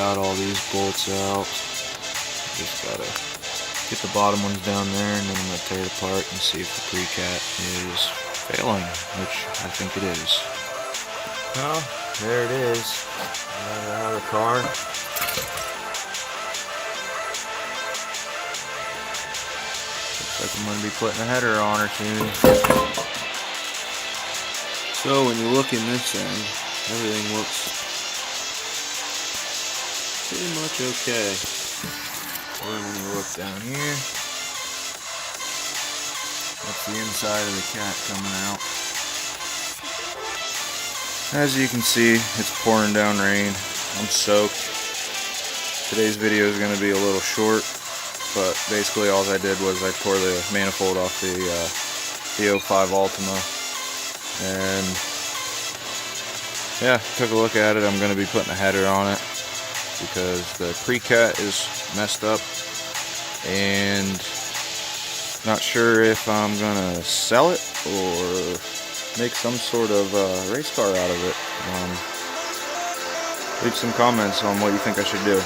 got all these bolts out. Just gotta get the bottom ones down there, and then I'm gonna tear it apart and see if the pre-cat is failing, which I think it is. Well, there it is. Got it out of the car. Looks like I'm gonna be putting a header on her soon. So when you look in this end, everything looks pretty much okay. Or when you look down here, that's the inside of the cat coming out. As you can see, it's pouring down rain. I'm soaked. Today's video is going to be a little short, but basically all I did was I tore the manifold off the 05 Altima, and yeah, took a look at it. I'm going to be putting a header on it because the pre-cat is messed up, and not sure if I'm going to sell it or make some sort of race car out of it. Leave some comments on what you think I should do.